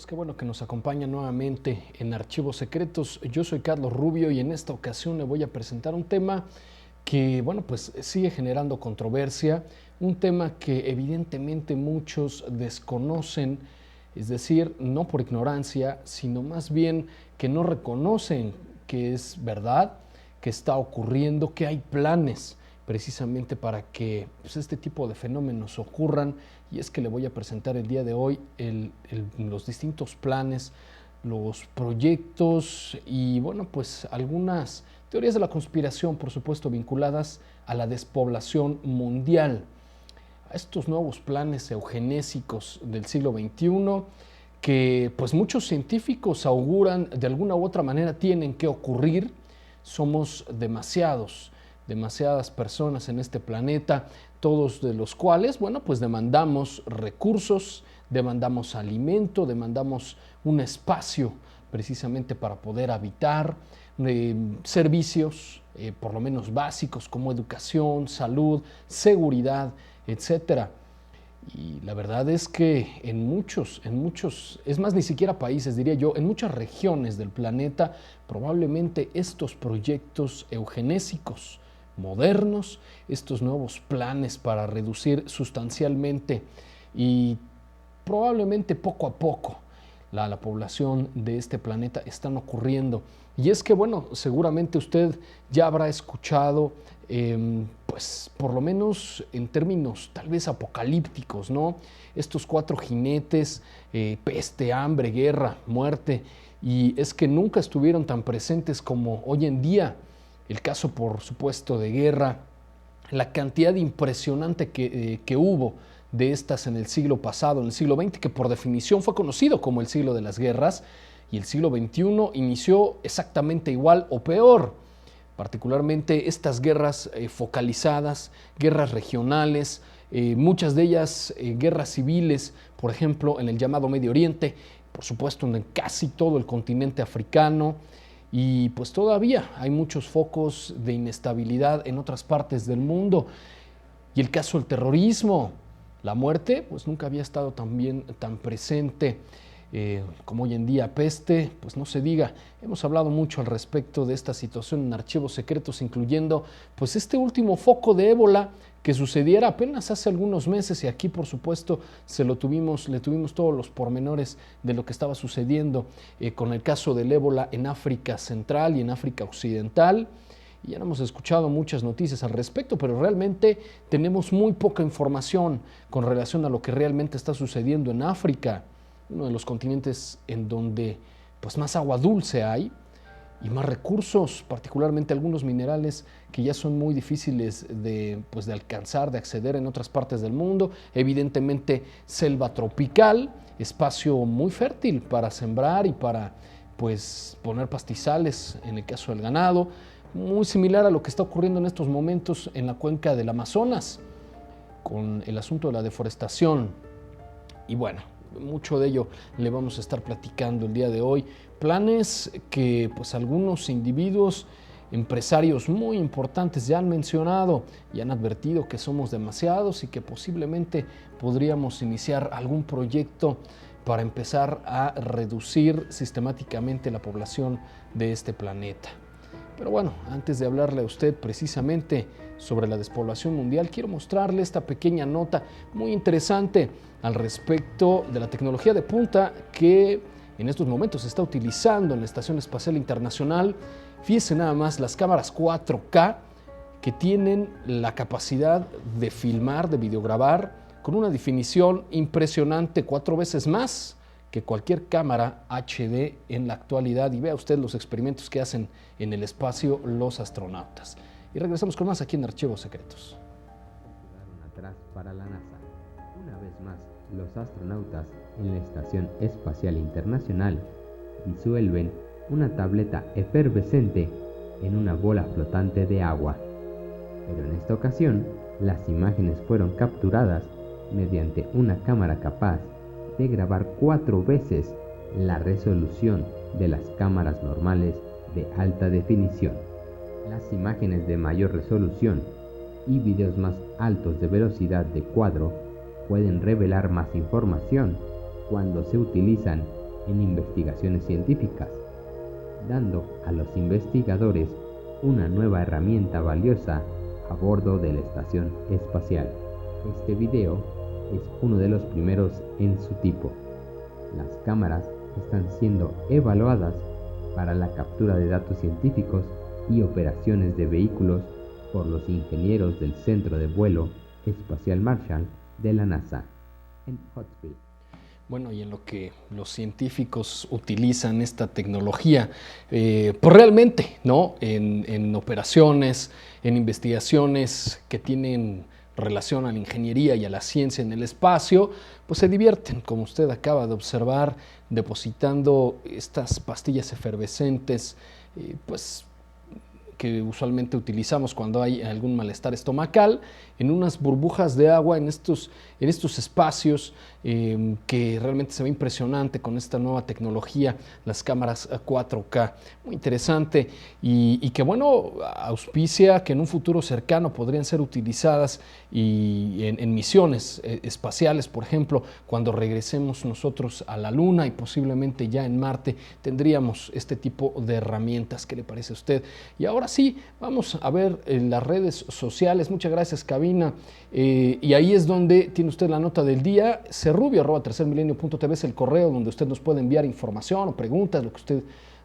amigos, qué bueno que nos acompañan nuevamente en Archivos Secretos. Yo soy Carlos Rubio y en esta ocasión le voy a presentar un tema que, bueno, pues sigue generando controversia, un tema que evidentemente muchos desconocen, es decir, no por ignorancia, sino más bien que no reconocen que es verdad, que está ocurriendo, que hay planes precisamente para que pues, este tipo de fenómenos ocurran. Y es que le voy a presentar el día de hoy los distintos planes, los proyectos y bueno, pues algunas teorías de la conspiración, por supuesto, vinculadas a la despoblación mundial, a estos nuevos planes eugenésicos del siglo XXI que pues muchos científicos auguran de alguna u otra manera tienen que ocurrir. Somos demasiadas personas en este planeta, todos de los cuales, bueno, pues demandamos recursos, demandamos alimento, demandamos un espacio precisamente para poder habitar, servicios por lo menos básicos como educación, salud, seguridad, etcétera. Y la verdad es que en muchos, es más, ni siquiera países, diría yo, en muchas regiones del planeta, probablemente estos proyectos eugenésicos modernos, estos nuevos planes para reducir sustancialmente y probablemente poco a poco la población de este planeta están ocurriendo. Y es que, bueno, seguramente usted ya habrá escuchado, pues por lo menos en términos tal vez apocalípticos, ¿no? Estos cuatro jinetes, peste, hambre, guerra, muerte, y es que nunca estuvieron tan presentes como hoy en día. El caso, por supuesto, de guerra, la cantidad impresionante que hubo de estas en el siglo pasado, en el siglo XX, que por definición fue conocido como el siglo de las guerras, y el siglo XXI inició exactamente igual o peor, particularmente estas guerras focalizadas, guerras regionales, muchas de ellas guerras civiles, por ejemplo, en el llamado Medio Oriente, por supuesto en casi todo el continente africano, y pues todavía hay muchos focos de inestabilidad en otras partes del mundo. Y el caso del terrorismo, la muerte, pues nunca había estado tan presente como hoy en día. Peste, pues no se diga. Hemos hablado mucho al respecto de esta situación en Archivos Secretos, incluyendo pues este último foco de ébola que sucediera apenas hace algunos meses, y aquí por supuesto le tuvimos todos los pormenores de lo que estaba sucediendo con el caso del ébola en África Central y en África Occidental. Y ya hemos escuchado muchas noticias al respecto, pero realmente tenemos muy poca información con relación a lo que realmente está sucediendo en África, uno de los continentes en donde pues más agua dulce hay y más recursos, particularmente algunos minerales que ya son muy difíciles de alcanzar, de acceder en otras partes del mundo. Evidentemente selva tropical, espacio muy fértil para sembrar y para pues poner pastizales en el caso del ganado, muy similar a lo que está ocurriendo en estos momentos en la cuenca del Amazonas con el asunto de la deforestación. Y bueno, mucho de ello le vamos a estar platicando el día de hoy. Planes que pues algunos individuos, empresarios muy importantes ya han mencionado y han advertido que somos demasiados y que posiblemente podríamos iniciar algún proyecto para empezar a reducir sistemáticamente la población de este planeta. Pero bueno, antes de hablarle a usted precisamente sobre la despoblación mundial, quiero mostrarle esta pequeña nota muy interesante al respecto de la tecnología de punta que en estos momentos se está utilizando en la Estación Espacial Internacional. Fíjese nada más, las cámaras 4K que tienen la capacidad de filmar, de videograbar con una definición impresionante, 4 veces más que cualquier cámara HD en la actualidad. Y vea usted los experimentos que hacen en el espacio los astronautas. Y regresamos con más aquí en Archivos Secretos. Quedaron atrás para la NASA. Una vez más, los astronautas en la Estación Espacial Internacional disuelven una tableta efervescente en una bola flotante de agua. Pero en esta ocasión, las imágenes fueron capturadas mediante una cámara capaz de grabar 4 veces la resolución de las cámaras normales de alta definición. Las imágenes de mayor resolución y videos más altos de velocidad de cuadro pueden revelar más información cuando se utilizan en investigaciones científicas, dando a los investigadores una nueva herramienta valiosa a bordo de la estación espacial. Este video es uno de los primeros en su tipo. Las cámaras están siendo evaluadas para la captura de datos científicos y operaciones de vehículos por los ingenieros del Centro de Vuelo Espacial Marshall de la NASA en Huntsville. Bueno, y en lo que los científicos utilizan esta tecnología, pues realmente, ¿no? En operaciones, en investigaciones que tienen relación a la ingeniería y a la ciencia en el espacio, pues se divierten, como usted acaba de observar, depositando estas pastillas efervescentes, pues que usualmente utilizamos cuando hay algún malestar estomacal, en unas burbujas de agua en estos espacios que realmente se ve impresionante con esta nueva tecnología, las cámaras 4K, muy interesante y que bueno, auspicia que en un futuro cercano podrían ser utilizadas y en misiones espaciales, por ejemplo, cuando regresemos nosotros a la Luna y posiblemente ya en Marte tendríamos este tipo de herramientas. ¿Qué le parece a usted? Y ahora sí, vamos a ver las redes sociales. Muchas gracias, cabina. Y ahí es donde tiene usted la nota del día. cerrubio@tercermilenio.tv es el correo donde usted nos puede enviar información o preguntas, lo que usted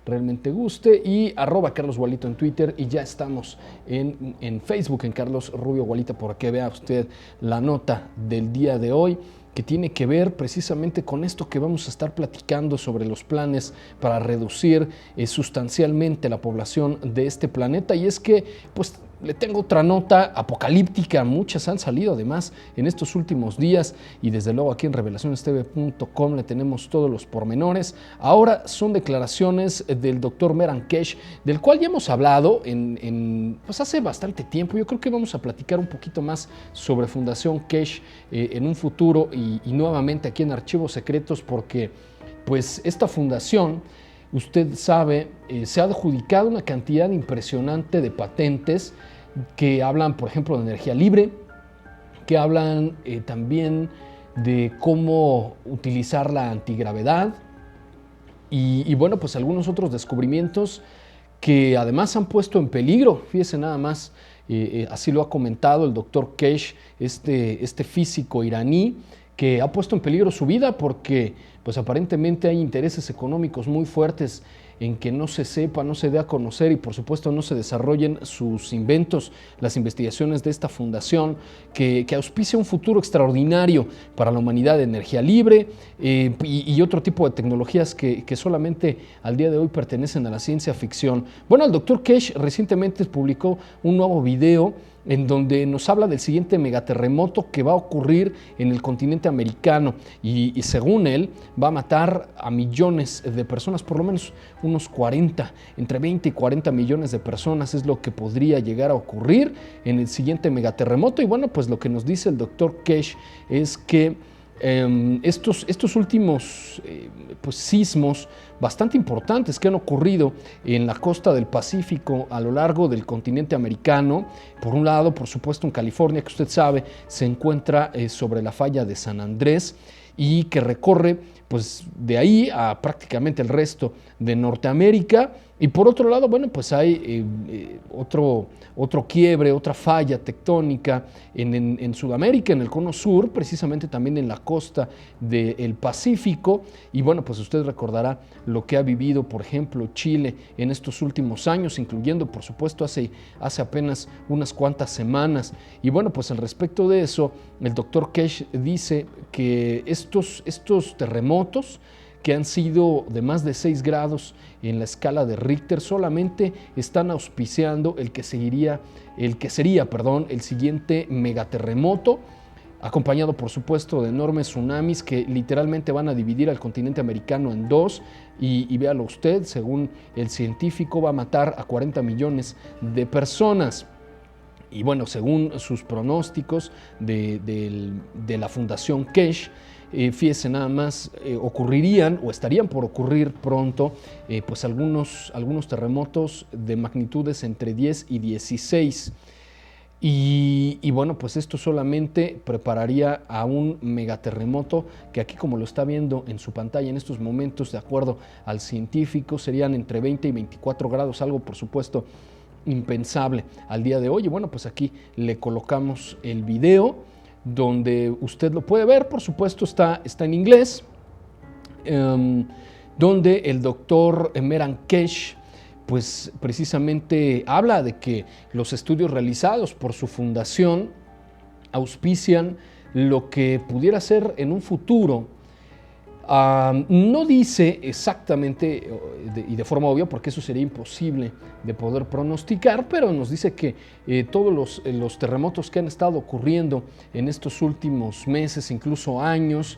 realmente guste, y @Carlos Gualito en Twitter, y ya estamos en Facebook, en Carlos Rubio Gualita, por que vea usted la nota del día de hoy, que tiene que ver precisamente con esto que vamos a estar platicando sobre los planes para reducir sustancialmente la población de este planeta. Y es que, pues, le tengo otra nota apocalíptica, muchas han salido además en estos últimos días y desde luego aquí en revelacionestv.com le tenemos todos los pormenores. Ahora son declaraciones del doctor Meran Keshe, del cual ya hemos hablado pues hace bastante tiempo. Yo creo que vamos a platicar un poquito más sobre Fundación Keshe en un futuro y nuevamente aquí en Archivos Secretos, porque pues esta fundación, usted sabe, se ha adjudicado una cantidad impresionante de patentes que hablan, por ejemplo, de energía libre, que hablan también de cómo utilizar la antigravedad y bueno, pues algunos otros descubrimientos que además han puesto en peligro, fíjese nada más, así lo ha comentado el doctor Keshe, este físico iraní, que ha puesto en peligro su vida porque pues aparentemente hay intereses económicos muy fuertes en que no se sepa, no se dé a conocer y por supuesto no se desarrollen sus inventos, las investigaciones de esta fundación que auspicia un futuro extraordinario para la humanidad de energía libre y otro tipo de tecnologías que solamente al día de hoy pertenecen a la ciencia ficción. Bueno, el doctor Keshe recientemente publicó un nuevo video en donde nos habla del siguiente megaterremoto que va a ocurrir en el continente americano y según él va a matar a millones de personas, por lo menos unos 40, entre 20 y 40 millones de personas es lo que podría llegar a ocurrir en el siguiente megaterremoto. Y bueno, pues lo que nos dice el doctor Keshe es que estos últimos pues sismos bastante importantes que han ocurrido en la costa del Pacífico a lo largo del continente americano, por un lado, por supuesto, en California, que usted sabe, se encuentra sobre la falla de San Andrés y que recorre pues de ahí a prácticamente el resto de Norteamérica. Y por otro lado, bueno, pues hay otro quiebre, otra falla tectónica en Sudamérica, en el cono sur, precisamente también en la costa del Pacífico. Y bueno, pues usted recordará lo que ha vivido, por ejemplo, Chile en estos últimos años, incluyendo, por supuesto, hace apenas unas cuantas semanas. Y bueno, pues al respecto de eso, el doctor Keshe dice que estos terremotos que han sido de más de 6 grados en la escala de Richter, solamente están auspiciando el que sería el siguiente megaterremoto, acompañado por supuesto de enormes tsunamis que literalmente van a dividir al continente americano en dos y véalo usted, según el científico va a matar a 40 millones de personas. Y bueno, según sus pronósticos de la Fundación Keshe, fíjese nada más, ocurrirían o estarían por ocurrir pronto pues algunos terremotos de magnitudes entre 10 y 16. Y bueno, pues esto solamente prepararía a un megaterremoto que aquí, como lo está viendo en su pantalla en estos momentos, de acuerdo al científico, serían entre 20 y 24 grados, algo por supuesto impensable al día de hoy. Y bueno, pues aquí le colocamos el video donde usted lo puede ver, por supuesto está en inglés, donde el doctor Meran Kesh pues precisamente habla de que los estudios realizados por su fundación auspician lo que pudiera ser en un futuro. No dice exactamente y de forma obvia, porque eso sería imposible de poder pronosticar, pero nos dice que todos los terremotos que han estado ocurriendo en estos últimos meses, incluso años,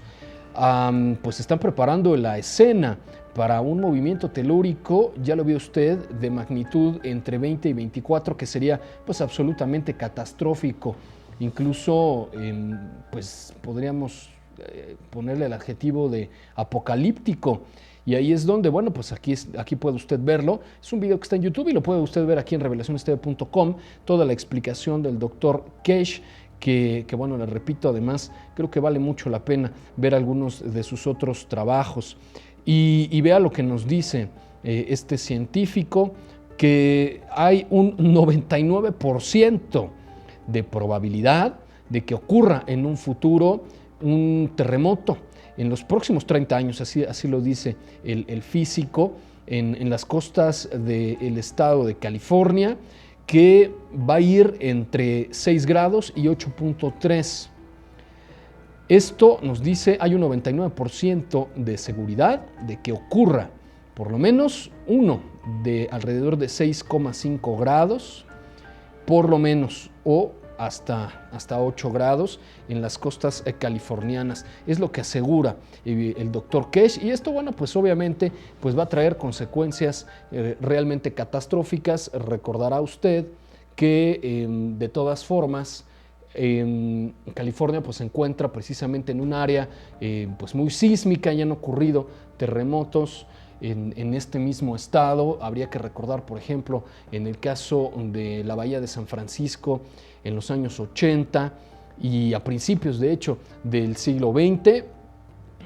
pues están preparando la escena para un movimiento telúrico, ya lo vio usted, de magnitud entre 20 y 24, que sería pues absolutamente catastrófico. Incluso pues podríamos ponerle el adjetivo de apocalíptico. Y ahí es donde, bueno, pues aquí puede usted verlo. Es un video que está en YouTube y lo puede usted ver aquí en revelacionestv.com, toda la explicación del doctor Kesh, que bueno, le repito, además, creo que vale mucho la pena ver algunos de sus otros trabajos. Y vea lo que nos dice este científico, que hay un 99% de probabilidad de que ocurra en un futuro un terremoto en los próximos 30 años, así lo dice el físico, en las costas del estado de California, que va a ir entre 6 grados y 8.3. Esto nos dice, hay un 99% de seguridad de que ocurra por lo menos uno de alrededor de 6,5 grados, por lo menos, o hasta 8 grados en las costas californianas. Es lo que asegura el doctor Kesh, y esto, bueno, pues obviamente pues va a traer consecuencias realmente catastróficas. Recordará usted que de todas formas California pues se encuentra precisamente en un área pues muy sísmica, y han ocurrido terremotos en este mismo estado. Habría que recordar, por ejemplo, en el caso de la bahía de San Francisco en los años 80 y a principios, de hecho, del siglo XX,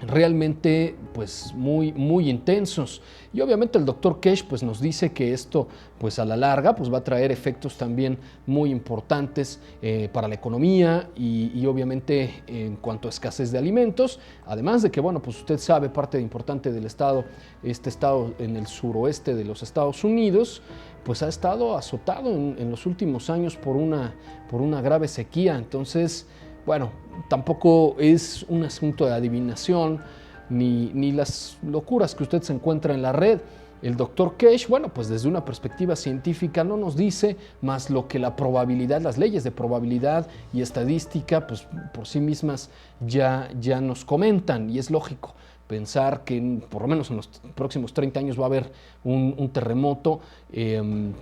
realmente pues muy intensos. Y obviamente el doctor Kesh pues nos dice que esto pues a la larga pues va a traer efectos también muy importantes para la economía y obviamente en cuanto a escasez de alimentos, además de que, bueno, pues usted sabe, parte importante del estado, este estado en el suroeste de los Estados Unidos, pues ha estado azotado en los últimos años por una grave sequía. Entonces, bueno, tampoco es un asunto de adivinación ni las locuras que usted se encuentra en la red. El doctor Kesh, bueno, pues desde una perspectiva científica no nos dice más lo que la probabilidad, las leyes de probabilidad y estadística, pues por sí mismas ya nos comentan, y es lógico pensar que por lo menos en los próximos 30 años va a haber un terremoto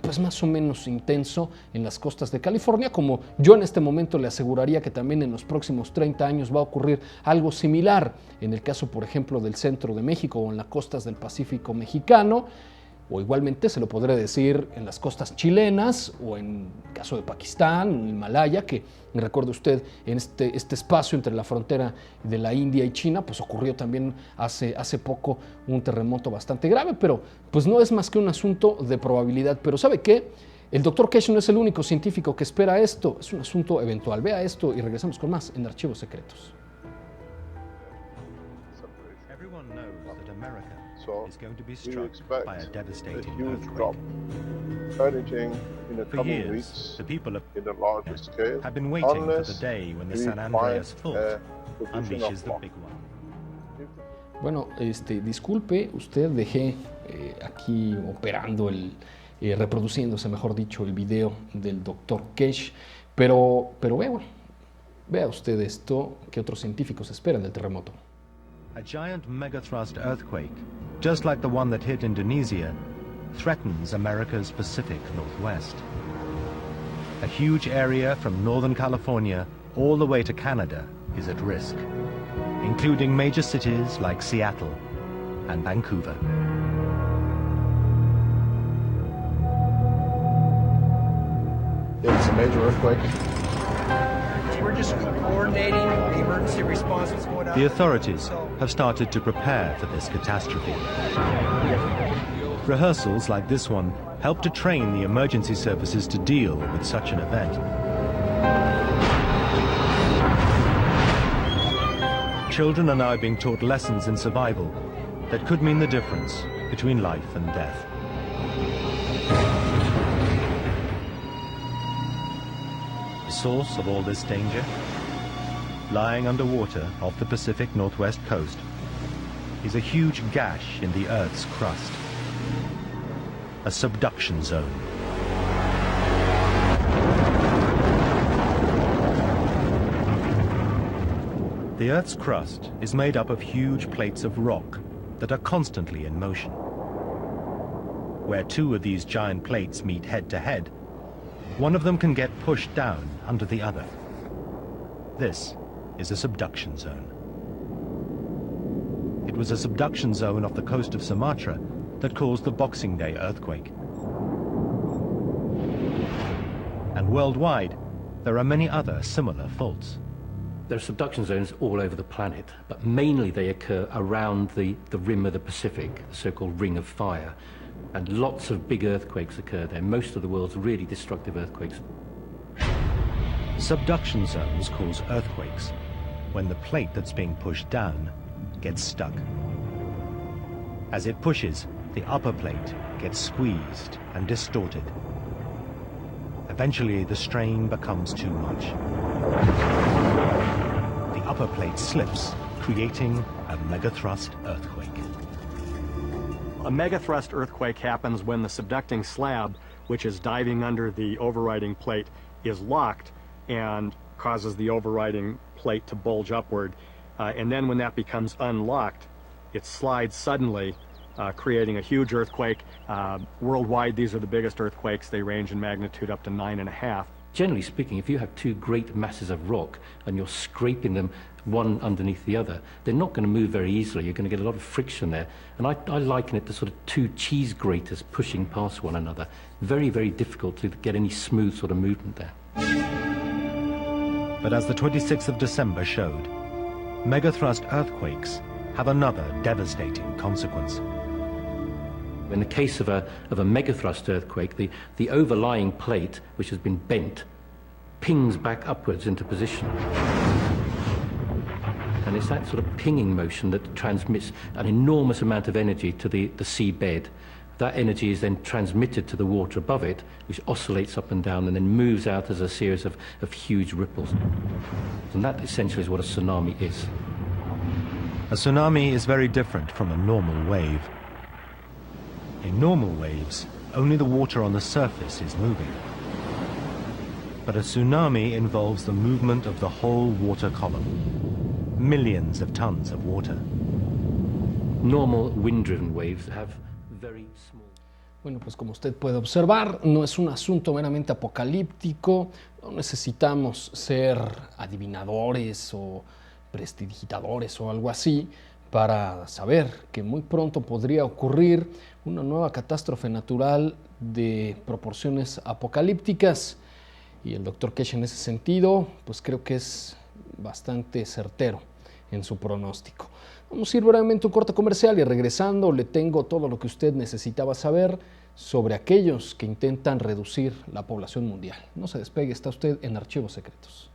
pues más o menos intenso en las costas de California, como yo en este momento le aseguraría que también en los próximos 30 años va a ocurrir algo similar en el caso, por ejemplo, del centro de México o en las costas del Pacífico mexicano, o igualmente se lo podré decir en las costas chilenas o en el caso de Pakistán, en el Himalaya, que recuerde usted en este espacio entre la frontera de la India y China, pues ocurrió también hace poco un terremoto bastante grave, pero pues no es más que un asunto de probabilidad. Pero ¿sabe qué? El doctor Kesh no es el único científico que espera esto, es un asunto eventual. Vea esto y regresamos con más en Archivos Secretos. So we expect a huge drop originating in the coming weeks in a larger scale, have been waiting for the unless day when the we San Andreas find fault a solution unleashes of the law. big one. Bueno, disculpe, usted dejé aquí operando reproduciéndose, mejor dicho, el video del doctor Kesh, pero vea usted esto que otros científicos esperan del terremoto. A giant megathrust earthquake, just like the one that hit Indonesia, threatens America's Pacific Northwest. A huge area from Northern California all the way to Canada is at risk, including major cities like Seattle and Vancouver. It's major earthquake? We're just coordinating the emergency response that's going on. The authorities have started to prepare for this catastrophe. Rehearsals like this one help to train the emergency services to deal with such an event. Children are now being taught lessons in survival that could mean the difference between life and death. The source of all this danger? Lying underwater off the Pacific Northwest coast is a huge gash in the Earth's crust, a subduction zone. The Earth's crust is made up of huge plates of rock that are constantly in motion. Where two of these giant plates meet head to head, one of them can get pushed down under the other. This is a subduction zone. It was a subduction zone off the coast of Sumatra that caused the Boxing Day earthquake. And worldwide, there are many other similar faults. There are subduction zones all over the planet, but mainly they occur around the rim of the Pacific, the so-called Ring of Fire. And lots of big earthquakes occur there, most of the world's really destructive earthquakes. Subduction zones cause earthquakes when the plate that's being pushed down gets stuck. As it pushes, the upper plate gets squeezed and distorted. Eventually, the strain becomes too much. The upper plate slips, creating a megathrust earthquake. A megathrust earthquake happens when the subducting slab, which is diving under the overriding plate, is locked and causes the overriding plate to bulge upward. And then when that becomes unlocked, it slides suddenly, creating a huge earthquake. Worldwide, these are the biggest earthquakes. They range in magnitude up to 9.5. Generally speaking, if you have two great masses of rock and you're scraping them one underneath the other, they're not going to move very easily. You're going to get a lot of friction there. And I liken it to sort of two cheese graters pushing past one another. Very, very difficult to get any smooth sort of movement there. But as the 26th of December showed, megathrust earthquakes have another devastating consequence. In the case of a megathrust earthquake, the overlying plate, which has been bent, pings back upwards into position. And it's that sort of pinging motion that transmits an enormous amount of energy to the seabed. That energy is then transmitted to the water above it, which oscillates up and down and then moves out as a series of huge ripples. And that essentially is what a tsunami is. A tsunami is very different from a normal wave. In normal waves, only the water on the surface is moving. But a tsunami involves the movement of the whole water column. Millions of tons of water. Normal wind-driven waves have very small... Bueno, pues como usted puede observar, no es un asunto meramente apocalíptico. No necesitamos ser adivinadores o prestidigitadores o algo así para saber que muy pronto podría ocurrir una nueva catástrofe natural de proporciones apocalípticas. Y el Dr. Keshe en ese sentido, pues creo que es bastante certero en su pronóstico. Vamos a ir brevemente a un corte comercial y regresando le tengo todo lo que usted necesitaba saber sobre aquellos que intentan reducir la población mundial. No se despegue, está usted en Archivos Secretos.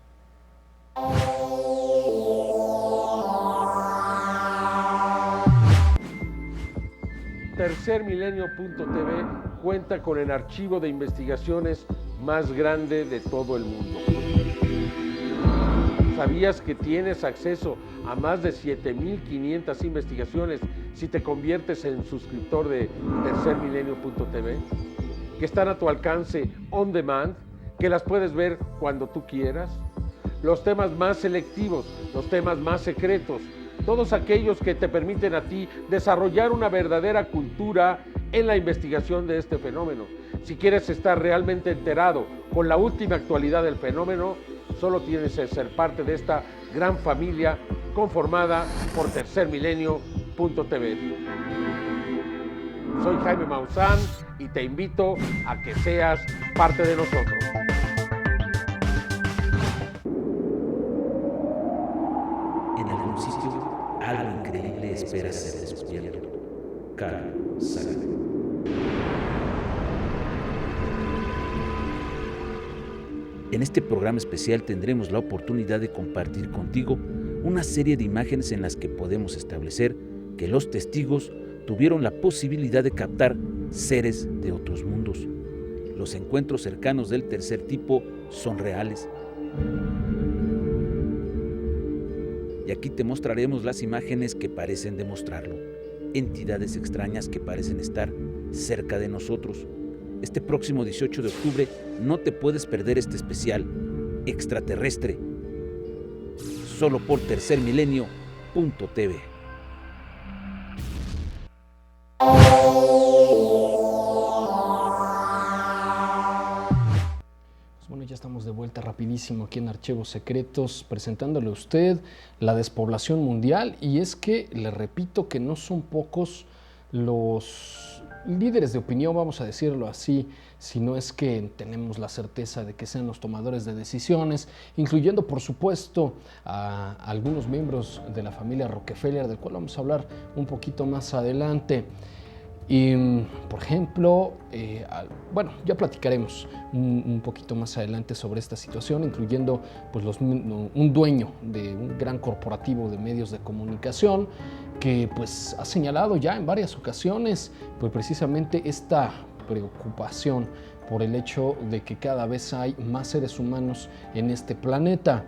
Tercermilenio.tv cuenta con el archivo de investigaciones más grande de todo el mundo. ¿Sabías que tienes acceso a más de 7,500 investigaciones si te conviertes en suscriptor de Tercermilenio.tv? Que están a tu alcance on demand, que las puedes ver cuando tú quieras. Los temas más selectivos, los temas más secretos, todos aquellos que te permiten a ti desarrollar una verdadera cultura en la investigación de este fenómeno. Si quieres estar realmente enterado con la última actualidad del fenómeno, solo tienes que ser parte de esta gran familia conformada por Tercermilenio.tv. Soy Jaime Maussan y te invito a que seas parte de nosotros. algún sitio, algo increíble espera ser descubierto. Carl Sagan. En este programa especial tendremos la oportunidad de compartir contigo una serie de imágenes en las que podemos establecer que los testigos tuvieron la posibilidad de captar seres de otros mundos. Los encuentros cercanos del tercer tipo son reales. Y aquí te mostraremos las imágenes que parecen demostrarlo. Entidades extrañas que parecen estar cerca de nosotros. Este próximo 18 de octubre no te puedes perder este especial extraterrestre. Solo por tercermilenio.tv. Bueno, ya estamos de vuelta rapidísimo aquí en Archivos Secretos, presentándole a usted la despoblación mundial. Y es que le repito que no son pocos los líderes de opinión, vamos a decirlo así, si no es que tenemos la certeza de que sean los tomadores de decisiones, incluyendo por supuesto a algunos miembros de la familia Rockefeller, del cual vamos a hablar un poquito más adelante. Y, por ejemplo, bueno, ya platicaremos un poquito más adelante sobre esta situación, incluyendo pues, un dueño de un gran corporativo de medios de comunicación que pues, ha señalado ya en varias ocasiones pues, precisamente esta preocupación por el hecho de que cada vez hay más seres humanos en este planeta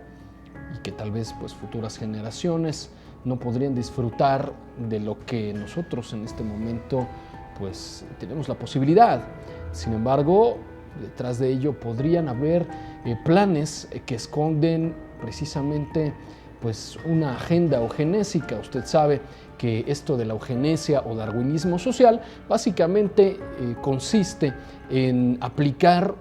y que tal vez pues, futuras generaciones no podrían disfrutar de lo que nosotros en este momento pues tenemos la posibilidad. Sin embargo, detrás de ello podrían haber planes que esconden precisamente pues una agenda eugenésica. Usted sabe que esto de la eugenesia o darwinismo social básicamente consiste en aplicar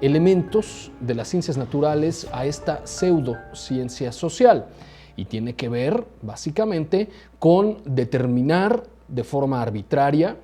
elementos de las ciencias naturales a esta pseudociencia social y tiene que ver básicamente con determinar de forma arbitraria,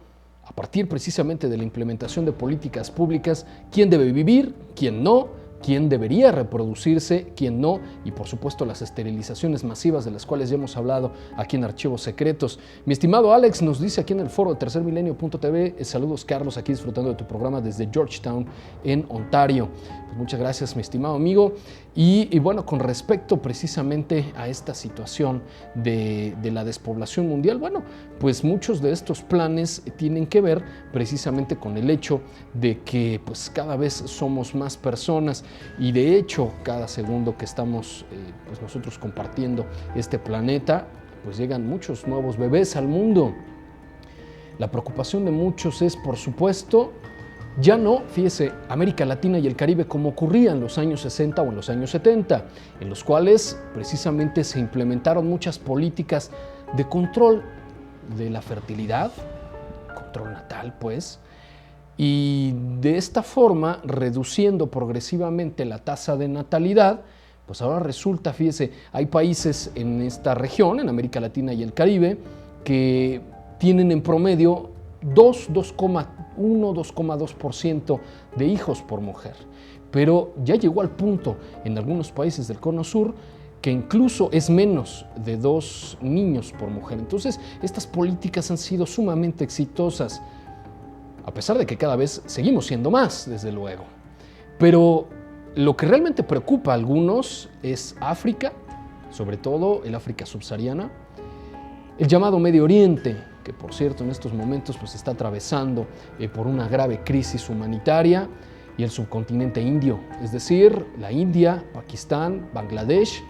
a partir precisamente de la implementación de políticas públicas, quién debe vivir, quién no, quién debería reproducirse, quién no, y por supuesto las esterilizaciones masivas de las cuales ya hemos hablado aquí en Archivos Secretos. Mi estimado Alex nos dice aquí en el foro de tercermilenio.tv, saludos Carlos, aquí disfrutando de tu programa desde Georgetown en Ontario. Pues muchas gracias mi estimado amigo. Y bueno, con respecto precisamente a esta situación de la despoblación mundial, bueno, pues muchos de estos planes tienen que ver precisamente con el hecho de que pues cada vez somos más personas y de hecho cada segundo que estamos pues nosotros compartiendo este planeta, pues llegan muchos nuevos bebés al mundo. La preocupación de muchos es, por supuesto, ya no, fíjese, América Latina y el Caribe como ocurría en los años 60 o en los años 70, en los cuales precisamente se implementaron muchas políticas de control de la fertilidad, control natal pues, y de esta forma reduciendo progresivamente la tasa de natalidad. Pues ahora resulta, fíjese, hay países en esta región, en América Latina y el Caribe, que tienen en promedio 2,2% de hijos por mujer. Pero ya llegó al punto en algunos países del Cono Sur que incluso es menos de 2 niños por mujer. Entonces, estas políticas han sido sumamente exitosas, a pesar de que cada vez seguimos siendo más, desde luego. Pero lo que realmente preocupa a algunos es África, sobre todo el África subsahariana, el llamado Medio Oriente, que por cierto en estos momentos pues, está atravesando por una grave crisis humanitaria, y el subcontinente indio, es decir, la India, Pakistán, Bangladesh,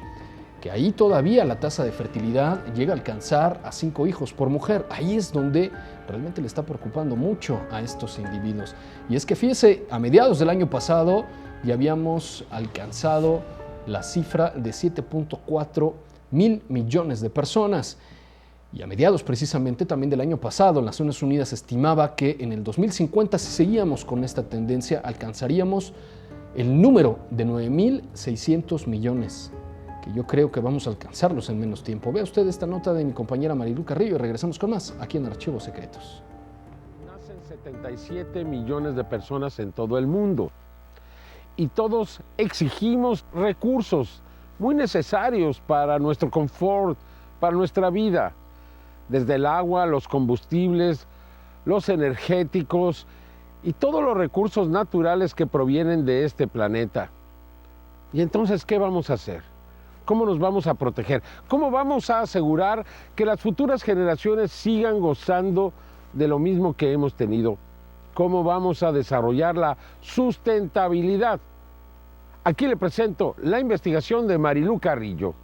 que ahí todavía la tasa de fertilidad llega a alcanzar a 5 hijos por mujer. Ahí es donde realmente le está preocupando mucho a estos individuos. Y es que fíjese, a mediados del año pasado ya habíamos alcanzado la cifra de 7.4 mil millones de personas. Y a mediados precisamente también del año pasado, Naciones Unidas estimaba que en el 2050, si seguíamos con esta tendencia, alcanzaríamos el número de 9.600 millones, que yo creo que vamos a alcanzarlos en menos tiempo. Vea usted esta nota de mi compañera Marilu Carrillo y regresamos con más aquí en Archivos Secretos. Nacen 77 millones de personas en todo el mundo y todos exigimos recursos muy necesarios para nuestro confort, para nuestra vida, desde el agua, los combustibles, los energéticos y todos los recursos naturales que provienen de este planeta. Y entonces, ¿qué vamos a hacer? ¿Cómo nos vamos a proteger? ¿Cómo vamos a asegurar que las futuras generaciones sigan gozando de lo mismo que hemos tenido? ¿Cómo vamos a desarrollar la sustentabilidad? Aquí le presento la investigación de Marilú Carrillo.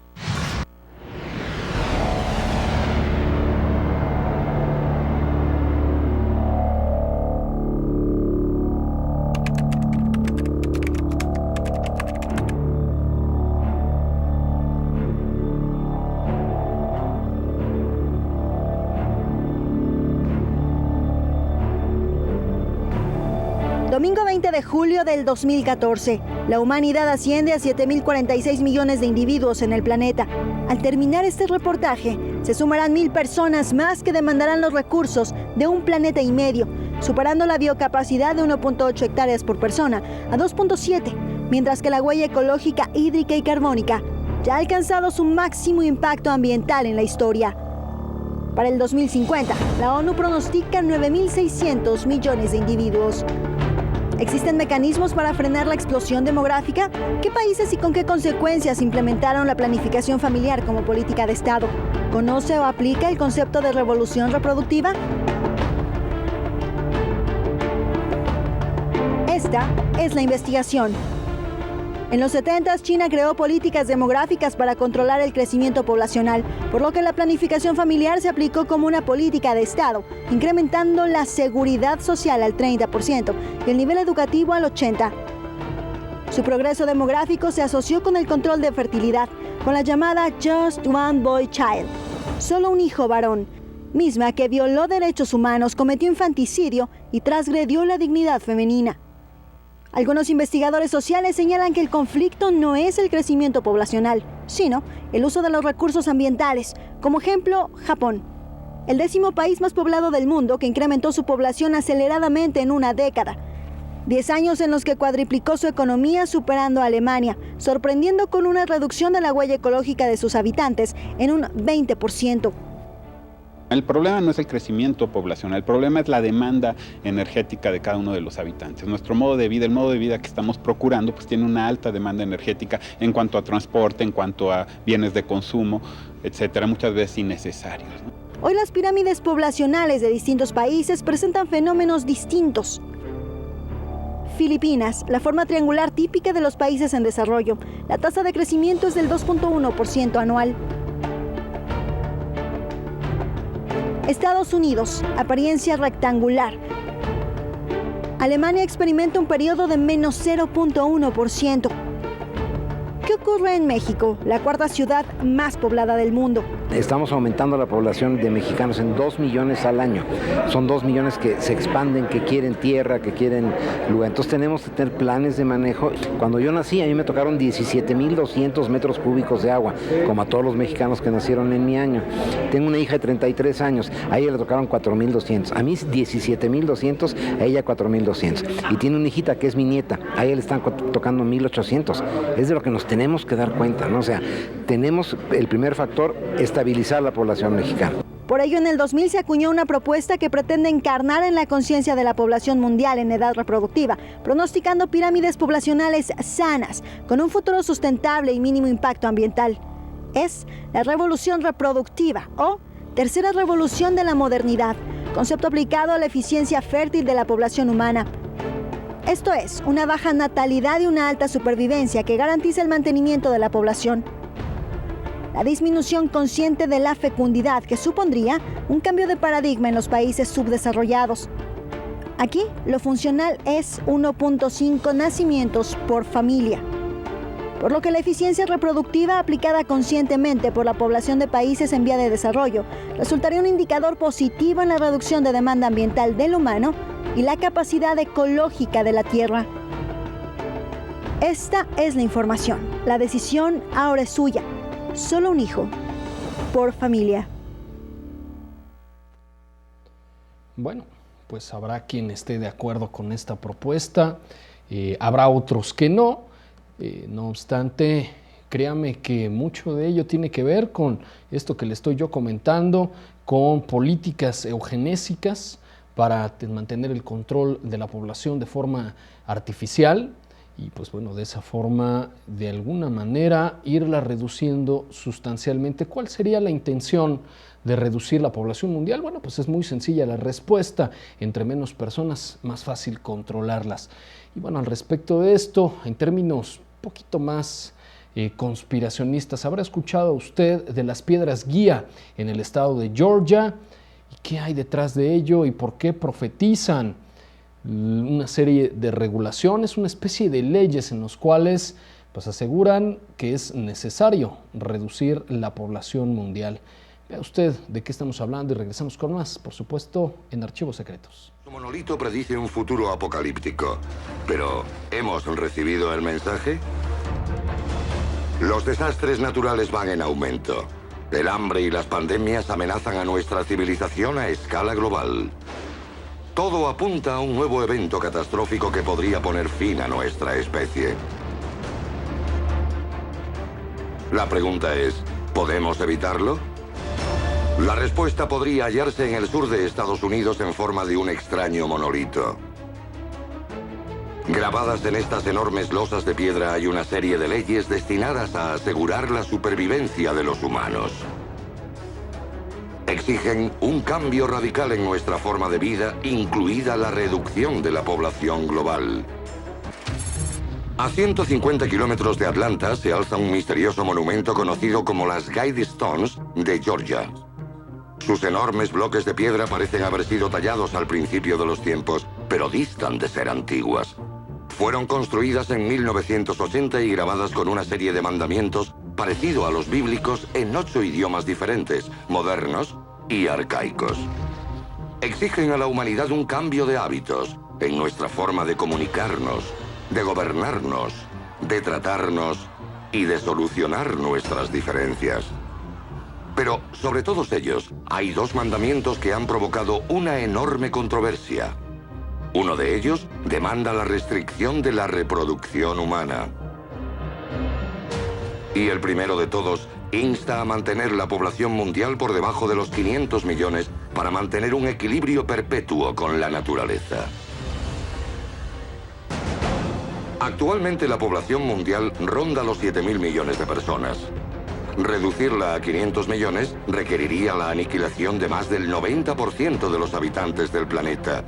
Domingo 20 de julio del 2014, la humanidad asciende a 7.046 millones de individuos en el planeta. Al terminar este reportaje, se sumarán 1.000 personas más que demandarán los recursos de un planeta y medio, superando la biocapacidad de 1.8 hectáreas por persona a 2.7, mientras que la huella ecológica, hídrica y carbónica ya ha alcanzado su máximo impacto ambiental en la historia. Para el 2050, la ONU pronostica 9.600 millones de individuos. ¿Existen mecanismos para frenar la explosión demográfica? ¿Qué países y con qué consecuencias implementaron la planificación familiar como política de Estado? ¿Conoce o aplica el concepto de revolución reproductiva? Esta es la investigación. En los 70s, China creó políticas demográficas para controlar el crecimiento poblacional, por lo que la planificación familiar se aplicó como una política de Estado, incrementando la seguridad social al 30% y el nivel educativo al 80%. Su progreso demográfico se asoció con el control de fertilidad, con la llamada Just One Boy Child, solo un hijo varón, misma que violó derechos humanos, cometió infanticidio y transgredió la dignidad femenina. Algunos investigadores sociales señalan que el conflicto no es el crecimiento poblacional, sino el uso de los recursos ambientales. Como ejemplo, Japón, el 10º país más poblado del mundo, que incrementó su población aceleradamente en una década. 10 años en los que cuadriplicó su economía, superando a Alemania, sorprendiendo con una reducción de la huella ecológica de sus habitantes en un 20%. El problema no es el crecimiento poblacional, el problema es la demanda energética de cada uno de los habitantes. Nuestro modo de vida, el modo de vida que estamos procurando, pues tiene una alta demanda energética en cuanto a transporte, en cuanto a bienes de consumo, etcétera, muchas veces innecesarios, ¿no? Hoy las pirámides poblacionales de distintos países presentan fenómenos distintos. Filipinas, la forma triangular típica de los países en desarrollo. La tasa de crecimiento es del 2.1% anual. Estados Unidos, apariencia rectangular. Alemania experimenta un periodo de menos 0.1%. ¿Qué ocurre en México, la cuarta ciudad más poblada del mundo? Estamos aumentando la población de mexicanos en 2 millones al año. Son 2 millones que se expanden, que quieren tierra, que quieren lugar. Entonces tenemos que tener planes de manejo. Cuando yo nací, a mí me tocaron 17.200 metros cúbicos de agua, como a todos los mexicanos que nacieron en mi año. Tengo una hija de 33 años, a ella le tocaron 4.200. A mí 17.200, a ella 4.200. Y tiene una hijita que es mi nieta, a ella le están tocando 1.800. Es de lo que nos tenemos que dar cuenta, ¿no? O sea, tenemos el primer factor, estabilizar la población mexicana. Por ello, en el 2000 se acuñó una propuesta que pretende encarnar en la conciencia de la población mundial en edad reproductiva, pronosticando pirámides poblacionales sanas, con un futuro sustentable y mínimo impacto ambiental. Es la revolución reproductiva o tercera revolución de la modernidad, concepto aplicado a la eficiencia fértil de la población humana. Esto es, una baja natalidad y una alta supervivencia que garantiza el mantenimiento de la población. La disminución consciente de la fecundidad, que supondría un cambio de paradigma en los países subdesarrollados. Aquí, lo funcional es 1.5 nacimientos por familia. Por lo que la eficiencia reproductiva aplicada conscientemente por la población de países en vía de desarrollo resultaría un indicador positivo en la reducción de demanda ambiental del humano y la capacidad ecológica de la Tierra. Esta es la información. La decisión ahora es suya. Solo un hijo por familia. Bueno, pues habrá quien esté de acuerdo con esta propuesta, habrá otros que no. No obstante, créame que mucho de ello tiene que ver con esto que le estoy yo comentando, con políticas eugenésicas para mantener el control de la población de forma artificial y pues bueno, de esa forma de alguna manera irla reduciendo sustancialmente. ¿Cuál sería la intención de reducir la población mundial? Bueno, pues es muy sencilla la respuesta: entre menos personas, más fácil controlarlas. Y bueno, al respecto de esto, en términos un poquito más conspiracionistas, ¿habrá escuchado usted de las piedras guía en el estado de Georgia? ¿Y qué hay detrás de ello? ¿Y por qué profetizan una serie de regulaciones, una especie de leyes en los cuales pues aseguran que es necesario reducir la población mundial? Vea usted de qué estamos hablando y regresamos con más, por supuesto, en Archivos Secretos. Su monolito predice un futuro apocalíptico, pero ¿hemos recibido el mensaje? Los desastres naturales van en aumento. El hambre y las pandemias amenazan a nuestra civilización a escala global. Todo apunta a un nuevo evento catastrófico que podría poner fin a nuestra especie. La pregunta es, ¿podemos evitarlo? La respuesta podría hallarse en el sur de Estados Unidos en forma de un extraño monolito. Grabadas en estas enormes losas de piedra hay una serie de leyes destinadas a asegurar la supervivencia de los humanos. Exigen un cambio radical en nuestra forma de vida, incluida la reducción de la población global. A 150 kilómetros de Atlanta se alza un misterioso monumento conocido como las Guidestones de Georgia. Sus enormes bloques de piedra parecen haber sido tallados al principio de los tiempos, pero distan de ser antiguas. Fueron construidas en 1980 y grabadas con una serie de mandamientos parecido a los bíblicos en 8 idiomas diferentes, modernos y arcaicos. Exigen a la humanidad un cambio de hábitos en nuestra forma de comunicarnos, de gobernarnos, de tratarnos y de solucionar nuestras diferencias. Pero sobre todos ellos, hay 2 mandamientos que han provocado una enorme controversia. Uno de ellos demanda la restricción de la reproducción humana. Y el primero de todos insta a mantener la población mundial por debajo de los 500 millones para mantener un equilibrio perpetuo con la naturaleza. Actualmente la población mundial ronda los 7.000 millones de personas. Reducirla a 500 millones requeriría la aniquilación de más del 90% de los habitantes del planeta.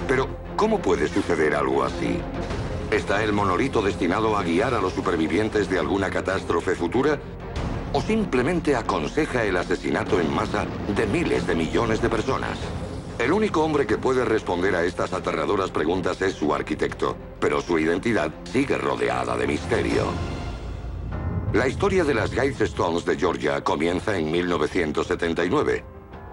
Pero, ¿cómo puede suceder algo así? ¿Está el monolito destinado a guiar a los supervivientes de alguna catástrofe futura? ¿O simplemente aconseja el asesinato en masa de miles de millones de personas? El único hombre que puede responder a estas aterradoras preguntas es su arquitecto, pero su identidad sigue rodeada de misterio. La historia de las Guidestones de Georgia comienza en 1979.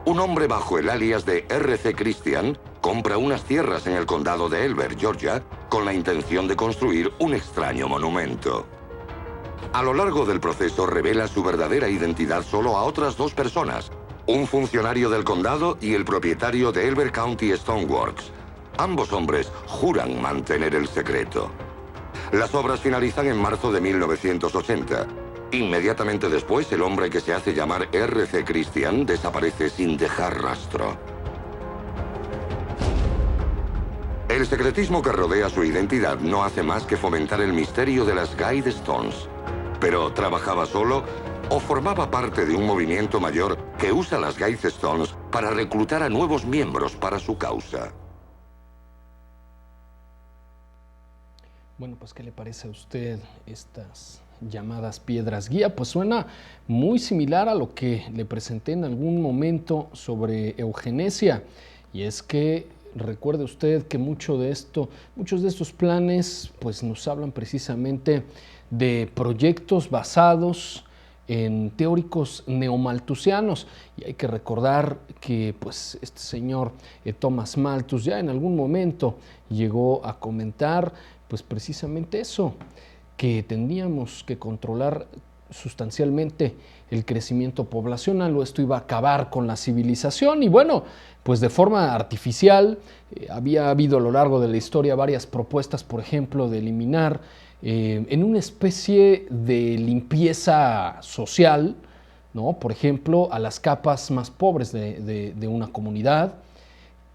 Un hombre bajo el alias de R.C. Christian compra unas tierras en el condado de Elbert, Georgia, con la intención de construir un extraño monumento. A lo largo del proceso revela su verdadera identidad solo a otras 2 personas, un funcionario del condado y el propietario de Elbert County Stoneworks. Ambos hombres juran mantener el secreto. Las obras finalizan en marzo de 1980. Inmediatamente después, el hombre que se hace llamar R.C. Christian desaparece sin dejar rastro. El secretismo que rodea su identidad no hace más que fomentar el misterio de las Guidestones. Pero ¿trabajaba solo o formaba parte de un movimiento mayor que usa las Guidestones para reclutar a nuevos miembros para su causa? Bueno, pues ¿qué le parece a usted estas llamadas piedras guía? Pues suena muy similar a lo que le presenté en algún momento sobre eugenesia, y es que recuerde usted que muchos de estos planes pues nos hablan precisamente de proyectos basados en teóricos neomalthusianos, y hay que recordar que pues este señor Thomas Malthus ya en algún momento llegó a comentar pues precisamente eso, que tendríamos que controlar sustancialmente el crecimiento poblacional, o esto iba a acabar con la civilización. Y bueno, pues de forma artificial había habido a lo largo de la historia varias propuestas, por ejemplo, de eliminar en una especie de limpieza social, ¿no? Por ejemplo, a las capas más pobres de una comunidad.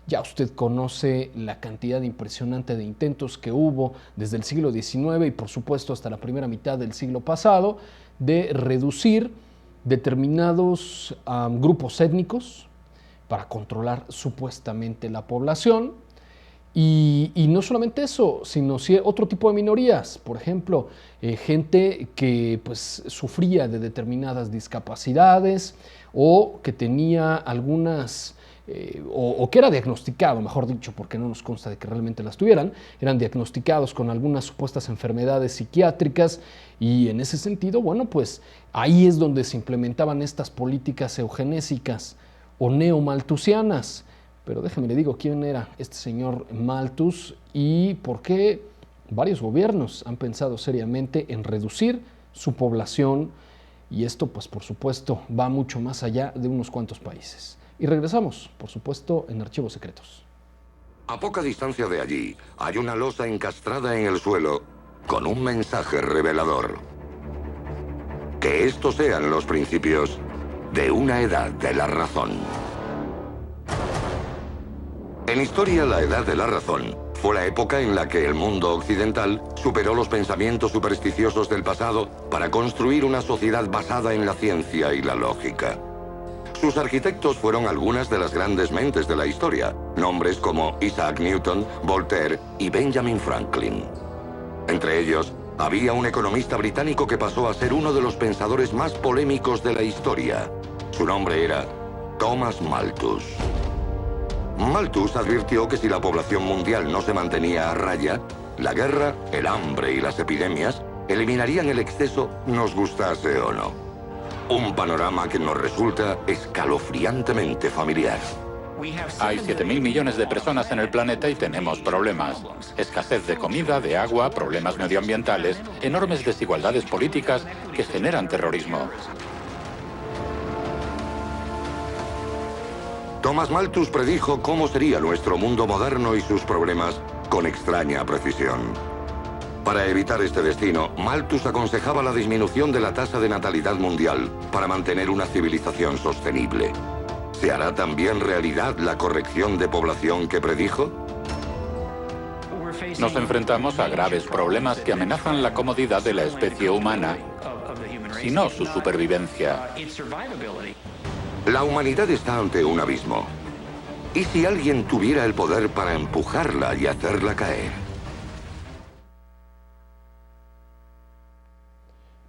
Ya usted conoce la cantidad impresionante de intentos que hubo desde el siglo XIX y por supuesto hasta la primera mitad del siglo pasado de reducir determinados grupos étnicos para controlar supuestamente la población. Y no solamente eso, sino otro tipo de minorías, por ejemplo, gente que pues, sufría de determinadas discapacidades o que tenía algunas, o que era diagnosticado, mejor dicho, porque no nos consta de que realmente las tuvieran, eran diagnosticados con algunas supuestas enfermedades psiquiátricas y en ese sentido, bueno, pues ahí es donde se implementaban estas políticas eugenésicas o neomalthusianas. Pero déjeme le digo quién era este señor Malthus y por qué varios gobiernos han pensado seriamente en reducir su población y esto pues por supuesto va mucho más allá de unos cuantos países. Y regresamos, por supuesto, en Archivos Secretos. A poca distancia de allí hay una losa encastrada en el suelo con un mensaje revelador. Que estos sean los principios de una edad de la razón. En historia, la Edad de la Razón fue la época en la que el mundo occidental superó los pensamientos supersticiosos del pasado para construir una sociedad basada en la ciencia y la lógica. Sus arquitectos fueron algunas de las grandes mentes de la historia, nombres como Isaac Newton, Voltaire y Benjamin Franklin. Entre ellos, había un economista británico que pasó a ser uno de los pensadores más polémicos de la historia. Su nombre era Thomas Malthus. Malthus advirtió que si la población mundial no se mantenía a raya, la guerra, el hambre y las epidemias eliminarían el exceso, nos gustase o no. Un panorama que nos resulta escalofriantemente familiar. Hay 7.000 millones de personas en el planeta y tenemos problemas. Escasez de comida, de agua, problemas medioambientales, enormes desigualdades políticas que generan terrorismo. Thomas Malthus predijo cómo sería nuestro mundo moderno y sus problemas con extraña precisión. Para evitar este destino, Malthus aconsejaba la disminución de la tasa de natalidad mundial para mantener una civilización sostenible. ¿Se hará también realidad la corrección de población que predijo? Nos enfrentamos a graves problemas que amenazan la comodidad de la especie humana, y no su supervivencia. La humanidad está ante un abismo. ¿Y si alguien tuviera el poder para empujarla y hacerla caer?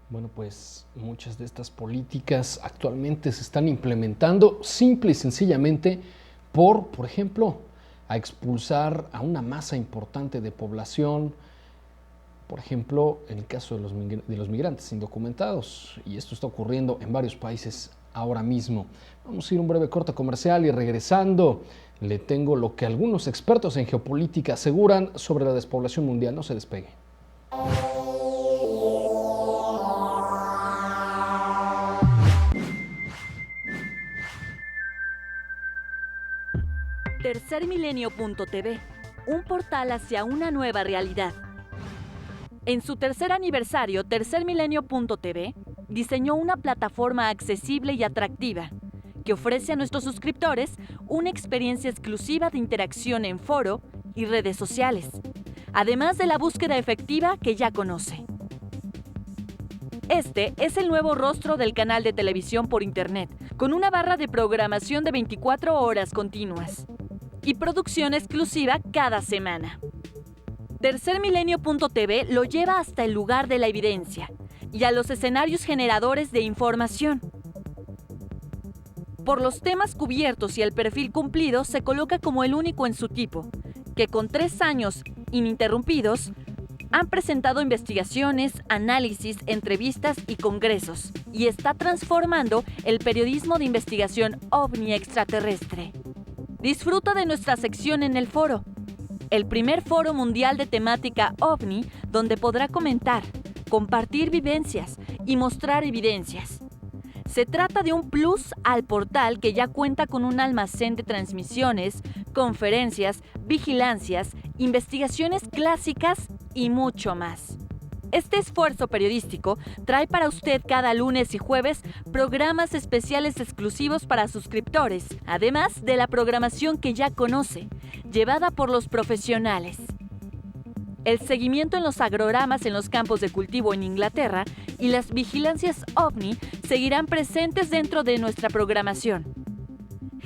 Bueno, pues muchas de estas políticas actualmente se están implementando simple y sencillamente por ejemplo, a expulsar a una masa importante de población, por ejemplo, en el caso de los migrantes indocumentados, y esto está ocurriendo en varios países ahora mismo. Vamos a ir a un breve corte comercial y regresando le tengo lo que algunos expertos en geopolítica aseguran sobre la despoblación mundial. No se despegue. Tercermilenio.tv, un portal hacia una nueva realidad. En su tercer aniversario, Tercermilenio.tv diseñó una plataforma accesible y atractiva que ofrece a nuestros suscriptores una experiencia exclusiva de interacción en foro y redes sociales, además de la búsqueda efectiva que ya conoce. Este es el nuevo rostro del canal de televisión por internet, con una barra de programación de 24 horas continuas y producción exclusiva cada semana. Tercermilenio.tv lo lleva hasta el lugar de la evidencia y a los escenarios generadores de información. Por los temas cubiertos y el perfil cumplido, se coloca como el único en su tipo, que con 3 años ininterrumpidos han presentado investigaciones, análisis, entrevistas y congresos, y está transformando el periodismo de investigación ovni extraterrestre. Disfruta de nuestra sección en el foro, el primer foro mundial de temática ovni, donde podrá comentar, compartir vivencias y mostrar evidencias. Se trata de un plus al portal que ya cuenta con un almacén de transmisiones, conferencias, vigilancias, investigaciones clásicas y mucho más. Este esfuerzo periodístico trae para usted cada lunes y jueves programas especiales exclusivos para suscriptores, además de la programación que ya conoce, llevada por los profesionales. El seguimiento en los agrogramas en los campos de cultivo en Inglaterra y las vigilancias OVNI seguirán presentes dentro de nuestra programación.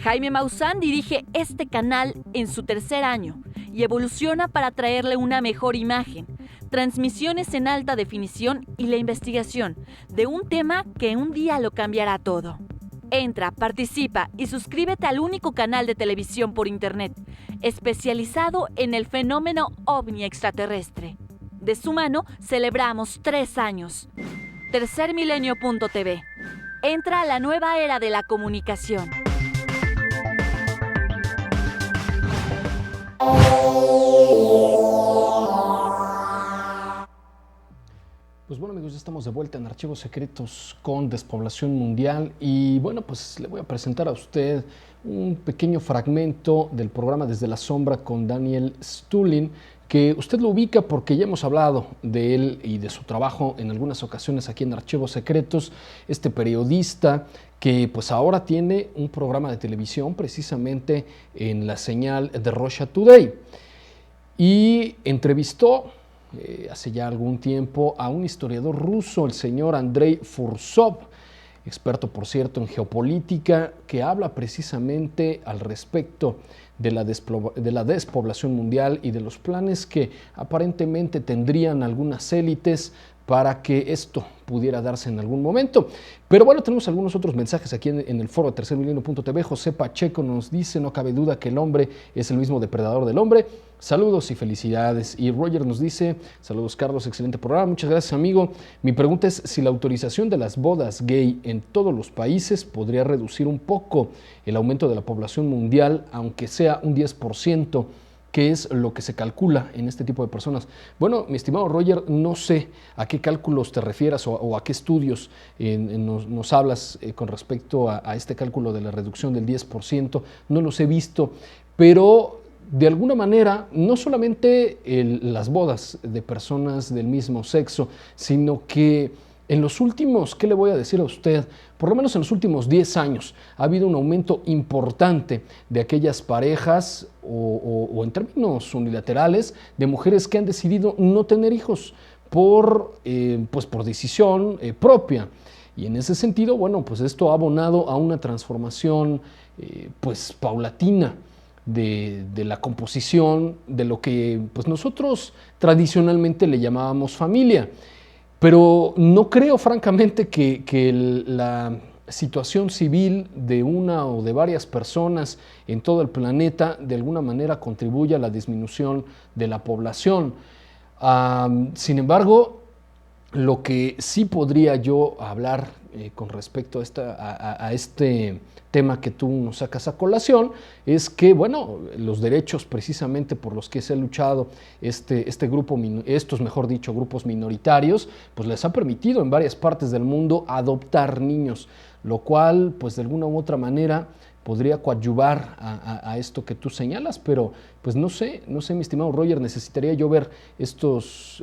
Jaime Maussan dirige este canal en su 3er año y evoluciona para traerle una mejor imagen, transmisiones en alta definición y la investigación de un tema que un día lo cambiará todo. Entra, participa y suscríbete al único canal de televisión por internet especializado en el fenómeno ovni extraterrestre. De su mano celebramos 3 años. Tercermilenio.tv. Entra a la nueva era de la comunicación. Pues bueno, amigos, ya estamos de vuelta en Archivos Secretos con Despoblación Mundial y bueno, pues le voy a presentar a usted un pequeño fragmento del programa Desde la Sombra con Daniel Stulin, que usted lo ubica porque ya hemos hablado de él y de su trabajo en algunas ocasiones aquí en Archivos Secretos, este periodista que pues ahora tiene un programa de televisión precisamente en la señal de Russia Today y entrevistó hace ya algún tiempo a un historiador ruso, el señor Andrei Fursov, experto por cierto en geopolítica, que habla precisamente al respecto de la despoblación mundial y de los planes que aparentemente tendrían algunas élites para que esto pudiera darse en algún momento. Pero bueno, tenemos algunos otros mensajes aquí en el foro de tercermilenio.tv. José Pacheco nos dice: no cabe duda que el hombre es el mismo depredador del hombre. Saludos y felicidades. Y Roger nos dice: saludos Carlos, excelente programa. Muchas gracias, amigo. Mi pregunta es si la autorización de las bodas gay en todos los países podría reducir un poco el aumento de la población mundial, aunque sea un 10%. ¿Qué es lo que se calcula en este tipo de personas? Bueno, mi estimado Roger, no sé a qué cálculos te refieras o a qué estudios nos hablas con respecto a este cálculo de la reducción del 10%. No los he visto, pero de alguna manera, no solamente las bodas de personas del mismo sexo, sino que en los últimos, ¿qué le voy a decir a usted? Por lo menos en los últimos 10 años ha habido un aumento importante de aquellas parejas o en términos unilaterales de mujeres que han decidido no tener hijos por decisión propia. Y en ese sentido, bueno, pues esto ha abonado a una transformación paulatina de la composición de lo que pues nosotros tradicionalmente le llamábamos familia. Pero no creo francamente que la situación civil de una o de varias personas en todo el planeta de alguna manera contribuya a la disminución de la población. Sin embargo, lo que sí podría yo hablar con respecto a este tema que tú nos sacas a colación es que, bueno, los derechos precisamente por los que se ha luchado grupos minoritarios, pues les ha permitido en varias partes del mundo adoptar niños, lo cual, pues de alguna u otra manera podría coadyuvar a esto que tú señalas, pero pues no sé, mi estimado Roger, necesitaría yo ver estas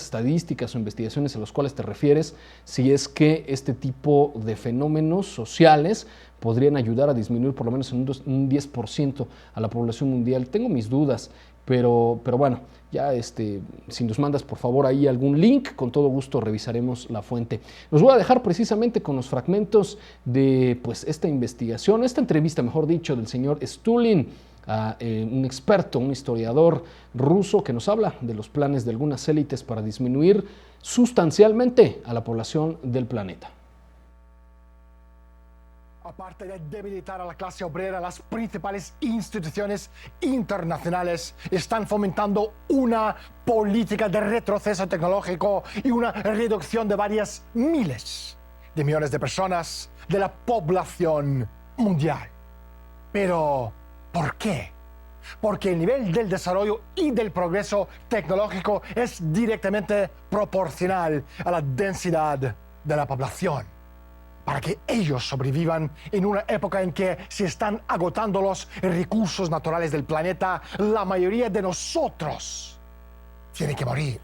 estadísticas o investigaciones a las cuales te refieres, si es que este tipo de fenómenos sociales podrían ayudar a disminuir por lo menos en un 10% a la población mundial. Tengo mis dudas, pero bueno, ya si nos mandas por favor ahí algún link, con todo gusto revisaremos la fuente. Los voy a dejar precisamente con los fragmentos de esta investigación, esta entrevista, mejor dicho, del señor Stulin, un experto, un historiador ruso que nos habla de los planes de algunas élites para disminuir sustancialmente a la población del planeta. Aparte de debilitar a la clase obrera, las principales instituciones internacionales están fomentando una política de retroceso tecnológico y una reducción de varias miles de millones de personas de la población mundial. Pero, ¿por qué? Porque el nivel del desarrollo y del progreso tecnológico es directamente proporcional a la densidad de la población. Para que ellos sobrevivan en una época en que se están agotando los recursos naturales del planeta, la mayoría de nosotros tiene que morir.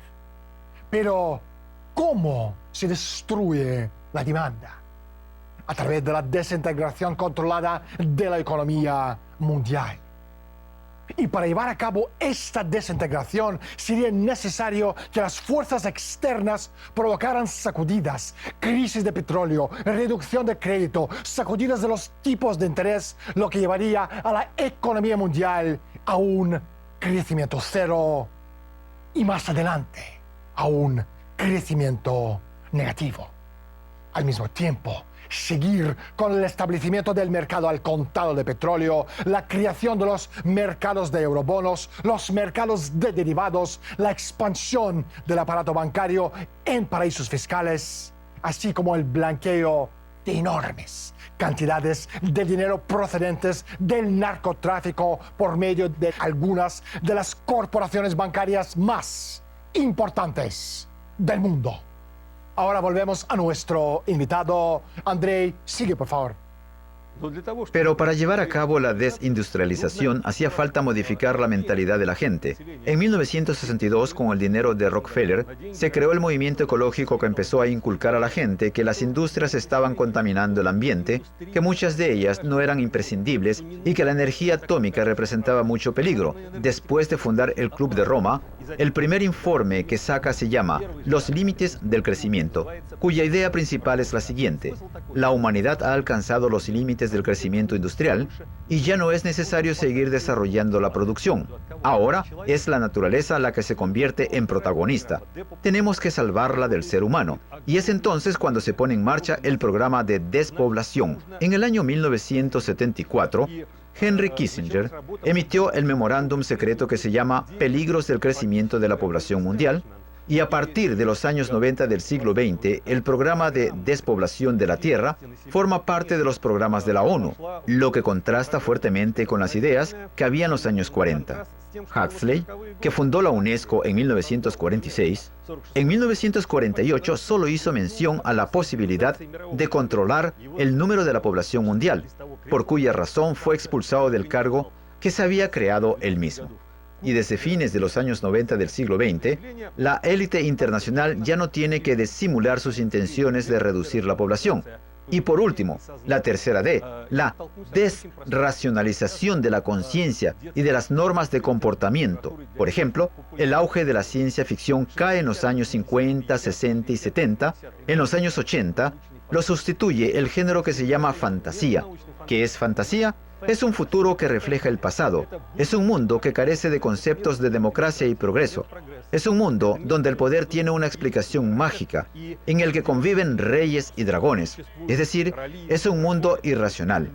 Pero, ¿cómo se destruye la demanda? A través de la desintegración controlada de la economía mundial. Y para llevar a cabo esta desintegración sería necesario que las fuerzas externas provocaran sacudidas, crisis de petróleo, reducción de crédito, sacudidas de los tipos de interés, lo que llevaría a la economía mundial a un crecimiento cero y más adelante a un crecimiento negativo. Al mismo tiempo, seguir con el establecimiento del mercado al contado de petróleo, la creación de los mercados de eurobonos, los mercados de derivados, la expansión del aparato bancario en paraísos fiscales, así como el blanqueo de enormes cantidades de dinero procedentes del narcotráfico por medio de algunas de las corporaciones bancarias más importantes del mundo. Ahora volvemos a nuestro invitado. Andrei, sigue por favor. Pero para llevar a cabo la desindustrialización hacía falta modificar la mentalidad de la gente. En 1962, con el dinero de Rockefeller, se creó el movimiento ecológico que empezó a inculcar a la gente que las industrias estaban contaminando el ambiente, que muchas de ellas no eran imprescindibles y que la energía atómica representaba mucho peligro. Después de fundar el Club de Roma, el primer informe que saca se llama Los límites del crecimiento, cuya idea principal es la siguiente: la humanidad ha alcanzado los límites del crecimiento industrial y ya no es necesario seguir desarrollando la producción. Ahora es la naturaleza la que se convierte en protagonista. Tenemos que salvarla del ser humano. Y es entonces cuando se pone en marcha el programa de despoblación. En el año 1974, Henry Kissinger emitió el memorándum secreto que se llama Peligros del crecimiento de la población mundial, y a partir de los años 90 del siglo XX, el programa de despoblación de la Tierra forma parte de los programas de la ONU, lo que contrasta fuertemente con las ideas que había en los años 40. Huxley, que fundó la UNESCO en 1946, en 1948 solo hizo mención a la posibilidad de controlar el número de la población mundial, por cuya razón fue expulsado del cargo que se había creado él mismo. Y desde fines de los años 90 del siglo XX, la élite internacional ya no tiene que disimular sus intenciones de reducir la población. Y por último, la tercera D, la desracionalización de la conciencia y de las normas de comportamiento. Por ejemplo, el auge de la ciencia ficción cae en los años 50, 60 y 70. En los años 80, lo sustituye el género que se llama fantasía. ¿Qué es fantasía? Es un futuro que refleja el pasado. Es un mundo que carece de conceptos de democracia y progreso. Es un mundo donde el poder tiene una explicación mágica, en el que conviven reyes y dragones. Es decir, es un mundo irracional.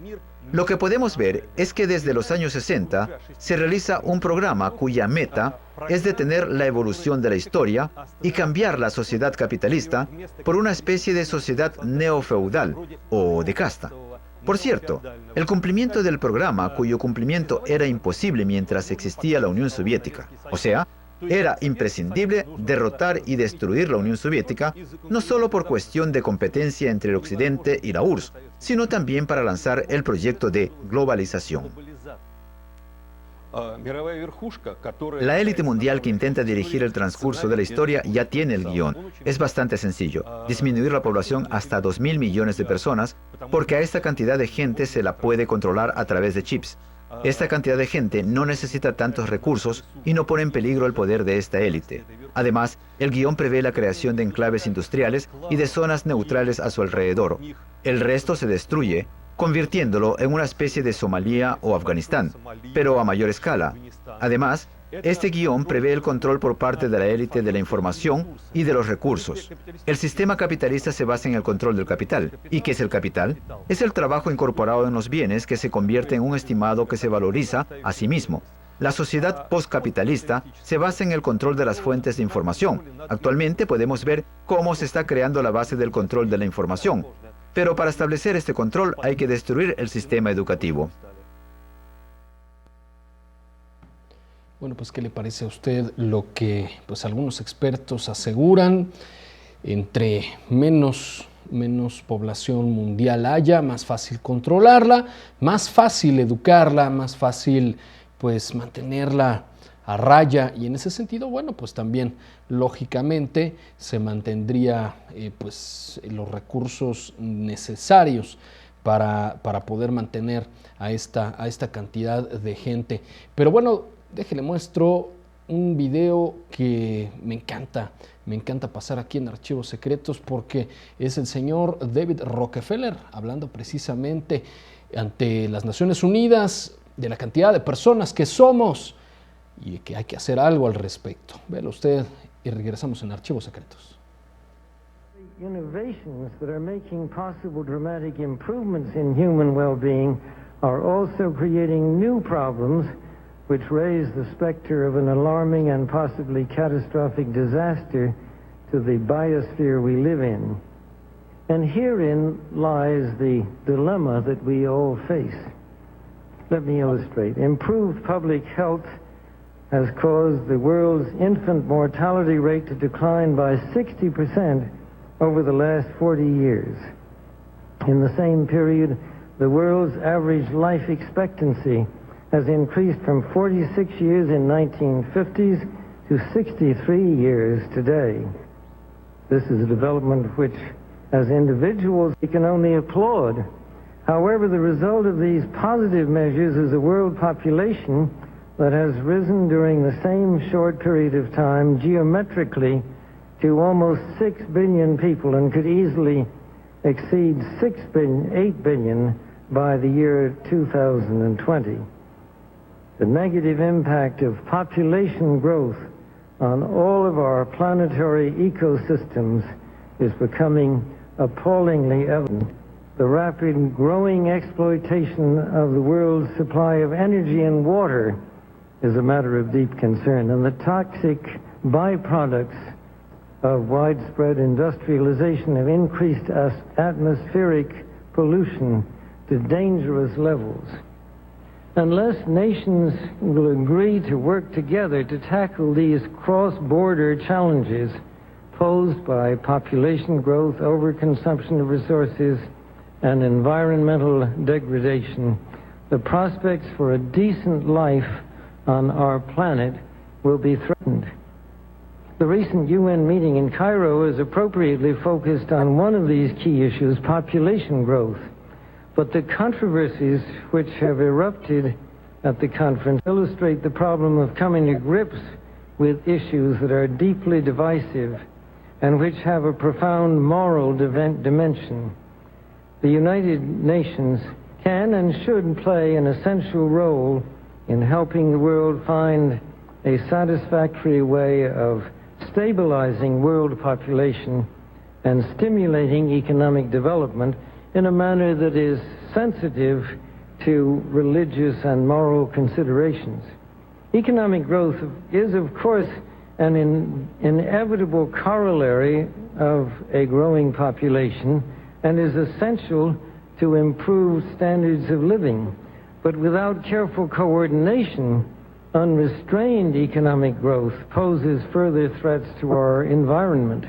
Lo que podemos ver es que desde los años 60 se realiza un programa cuya meta es detener la evolución de la historia y cambiar la sociedad capitalista por una especie de sociedad neofeudal o de casta. Por cierto, el cumplimiento del programa, cuyo cumplimiento era imposible mientras existía la Unión Soviética, o sea, era imprescindible derrotar y destruir la Unión Soviética, no solo por cuestión de competencia entre el Occidente y la URSS, sino también para lanzar el proyecto de globalización. La élite mundial que intenta dirigir el transcurso de la historia ya tiene el guión. Es bastante sencillo: disminuir la población hasta 2.000 millones de personas, porque a esta cantidad de gente se la puede controlar a través de chips. Esta cantidad de gente no necesita tantos recursos y no pone en peligro el poder de esta élite. Además, el guión prevé la creación de enclaves industriales y de zonas neutrales a su alrededor. El resto se destruye, convirtiéndolo en una especie de Somalia o Afganistán, pero a mayor escala. Además, este guión prevé el control por parte de la élite de la información y de los recursos. El sistema capitalista se basa en el control del capital. ¿Y qué es el capital? Es el trabajo incorporado en los bienes que se convierte en un estimado que se valoriza a sí mismo. La sociedad postcapitalista se basa en el control de las fuentes de información. Actualmente podemos ver cómo se está creando la base del control de la información. Pero para establecer este control hay que destruir el sistema educativo. Bueno, pues ¿qué le parece a usted lo que pues algunos expertos aseguran? Entre menos población mundial haya, más fácil controlarla, más fácil educarla, más fácil pues mantenerla a raya, y en ese sentido, bueno, pues también lógicamente se mantendría pues los recursos necesarios para poder mantener a esta cantidad de gente. Pero bueno, déjele muestro un video que me encanta pasar aquí en Archivos Secretos, porque es el señor David Rockefeller hablando precisamente ante las Naciones Unidas de la cantidad de personas que somos y que hay que hacer algo al respecto. Véalo usted y regresamos en Archivos Secretos. Innovations that are making possible dramatic improvements in human well-being are also creating new problems which raise the specter of an alarming and possibly catastrophic disaster to the biosphere we live in. And herein lies the dilemma that we all face. Let me illustrate. Improved public health has caused the world's infant mortality rate to decline by 60% over the last 40 years. In the same period, the world's average life expectancy has increased from 46 years in 1950s to 63 years today. This is a development which, as individuals, we can only applaud. However, the result of these positive measures is a world population that has risen during the same short period of time geometrically to almost 6 billion people and could easily exceed 8 billion by the year 2020. The negative impact of population growth on all of our planetary ecosystems is becoming appallingly evident. The rapid growing exploitation of the world's supply of energy and water is a matter of deep concern, and the toxic byproducts of widespread industrialization have increased atmospheric pollution to dangerous levels. Unless nations will agree to work together to tackle these cross-border challenges posed by population growth, overconsumption of resources, and environmental degradation, the prospects for a decent life on our planet will be threatened. The recent UN meeting in Cairo is appropriately focused on one of these key issues, population growth. But the controversies which have erupted at the conference illustrate the problem of coming to grips with issues that are deeply divisive and which have a profound moral dimension. The United Nations can and should play an essential role in helping the world find a satisfactory way of stabilizing world population and stimulating economic development in a manner that is sensitive to religious and moral considerations. Economic growth is, of course, an inevitable corollary of a growing population and is essential to improve standards of living. But without careful coordination, unrestrained economic growth poses further threats to our environment.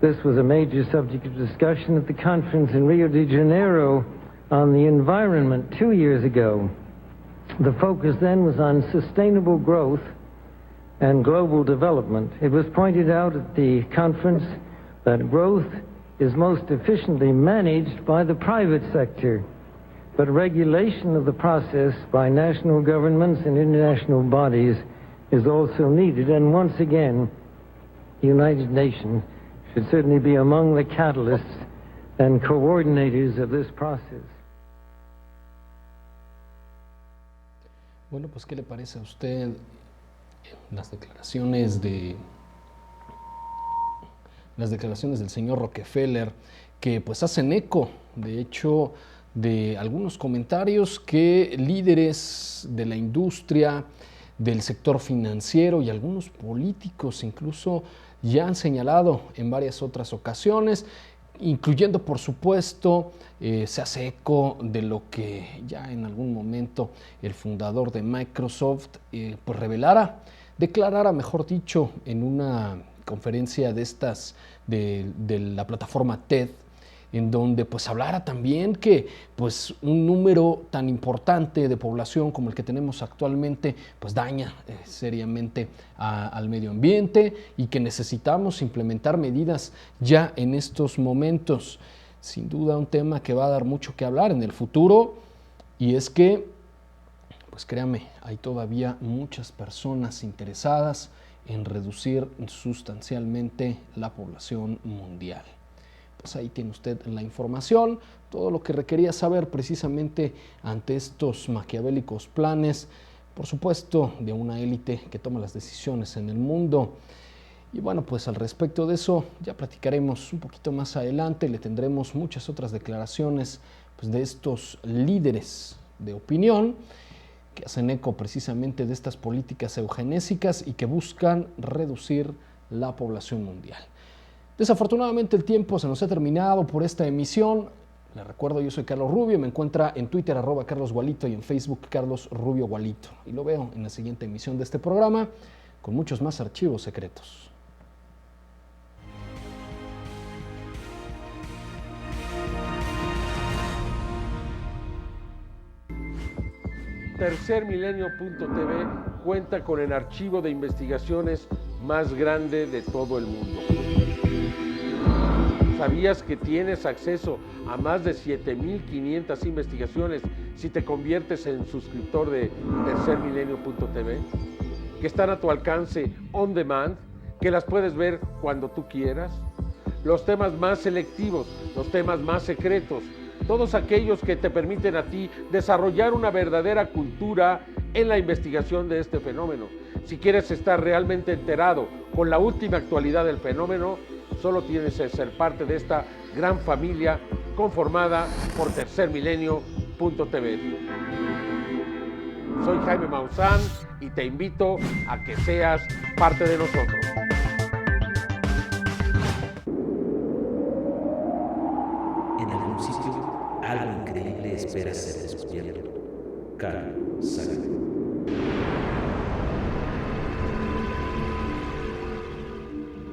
This was a major subject of discussion at the conference in Rio de Janeiro on the environment 2 years ago. The focus then was on sustainable growth and global development. It was pointed out at the conference that growth is most efficiently managed by the private sector, but regulation of the process by national governments and international bodies is also needed, and once again, the United Nations should certainly be among the catalysts and coordinators of this process. Bueno, pues, ¿qué le parece a usted las declaraciones del señor Rockefeller, que pues hacen eco, de hecho, de algunos comentarios que líderes de la industria, del sector financiero y algunos políticos incluso ya han señalado en varias otras ocasiones, incluyendo, por supuesto, se hace eco de lo que ya en algún momento el fundador de Microsoft pues declarara, mejor dicho, en una conferencia de estas de la plataforma TED, en donde pues hablara también que pues un número tan importante de población como el que tenemos actualmente pues daña seriamente al medio ambiente y que necesitamos implementar medidas ya en estos momentos. Sin duda un tema que va a dar mucho que hablar en el futuro, y es que, pues créame, hay todavía muchas personas interesadas en reducir sustancialmente la población mundial. Pues ahí tiene usted la información, todo lo que requería saber precisamente ante estos maquiavélicos planes, por supuesto, de una élite que toma las decisiones en el mundo. Y bueno, pues al respecto de eso ya platicaremos un poquito más adelante, le tendremos muchas otras declaraciones pues, de estos líderes de opinión que hacen eco precisamente de estas políticas eugenésicas y que buscan reducir la población mundial. Desafortunadamente el tiempo se nos ha terminado por esta emisión. Les recuerdo, yo soy Carlos Rubio, me encuentra en Twitter @CarlosGualito y en Facebook Carlos Rubio Gualito. Y lo veo en la siguiente emisión de este programa con muchos más archivos secretos. Tercermilenio.tv cuenta con el archivo de investigaciones más grande de todo el mundo. ¿Sabías que tienes acceso a más de 7.500 investigaciones si te conviertes en suscriptor de Tercermilenio.tv? Que están a tu alcance on demand, que las puedes ver cuando tú quieras. Los temas más selectivos, los temas más secretos, todos aquellos que te permiten a ti desarrollar una verdadera cultura en la investigación de este fenómeno. Si quieres estar realmente enterado con la última actualidad del fenómeno, solo tienes que ser parte de esta gran familia conformada por Tercermilenio.tv. Soy Jaime Maussan y te invito a que seas parte de nosotros. En algún sitio, algo increíble espera ser descubierto. Carl Sagan.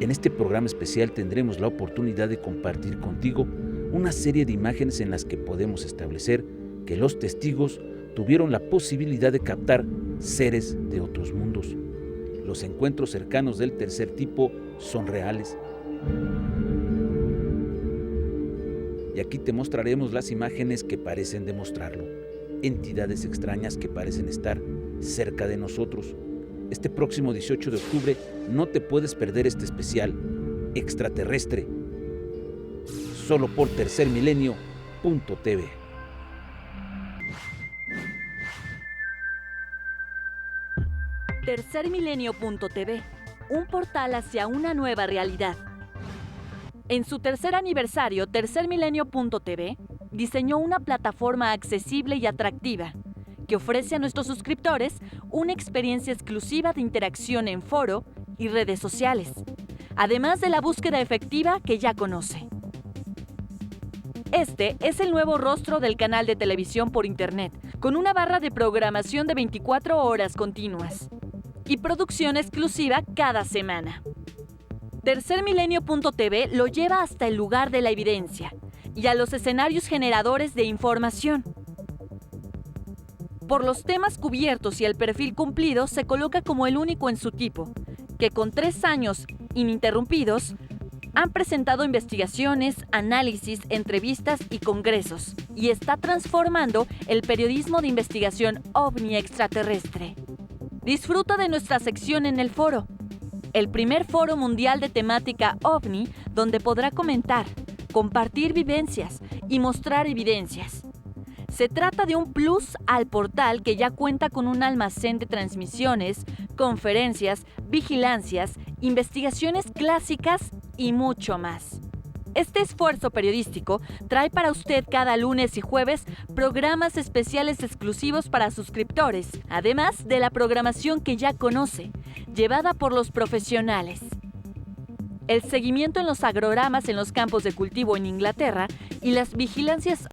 En este programa especial tendremos la oportunidad de compartir contigo una serie de imágenes en las que podemos establecer que los testigos tuvieron la posibilidad de captar seres de otros mundos. Los encuentros cercanos del tercer tipo son reales. Y aquí te mostraremos las imágenes que parecen demostrarlo. Entidades extrañas que parecen estar cerca de nosotros. Este próximo 18 de octubre no te puedes perder este especial extraterrestre. Solo por Tercermilenio.tv. Tercermilenio.tv, un portal hacia una nueva realidad. En su tercer aniversario, Tercermilenio.tv diseñó una plataforma accesible y atractiva que ofrece a nuestros suscriptores una experiencia exclusiva de interacción en foro y redes sociales, además de la búsqueda efectiva que ya conoce. Este es el nuevo rostro del canal de televisión por Internet, con una barra de programación de 24 horas continuas y producción exclusiva cada semana. Tercermilenio.tv lo lleva hasta el lugar de la evidencia y a los escenarios generadores de información. Por los temas cubiertos y el perfil cumplido, se coloca como el único en su tipo, que con 3 años ininterrumpidos han presentado investigaciones, análisis, entrevistas y congresos, y está transformando el periodismo de investigación ovni extraterrestre. Disfruta de nuestra sección en el foro, el primer foro mundial de temática ovni, donde podrá comentar, compartir vivencias y mostrar evidencias. Se trata de un plus al portal que ya cuenta con un almacén de transmisiones, conferencias, vigilancias, investigaciones clásicas y mucho más. Este esfuerzo periodístico trae para usted cada lunes y jueves programas especiales exclusivos para suscriptores, además de la programación que ya conoce, llevada por los profesionales. El seguimiento en los agrogramas en los campos de cultivo en Inglaterra y las vigilancias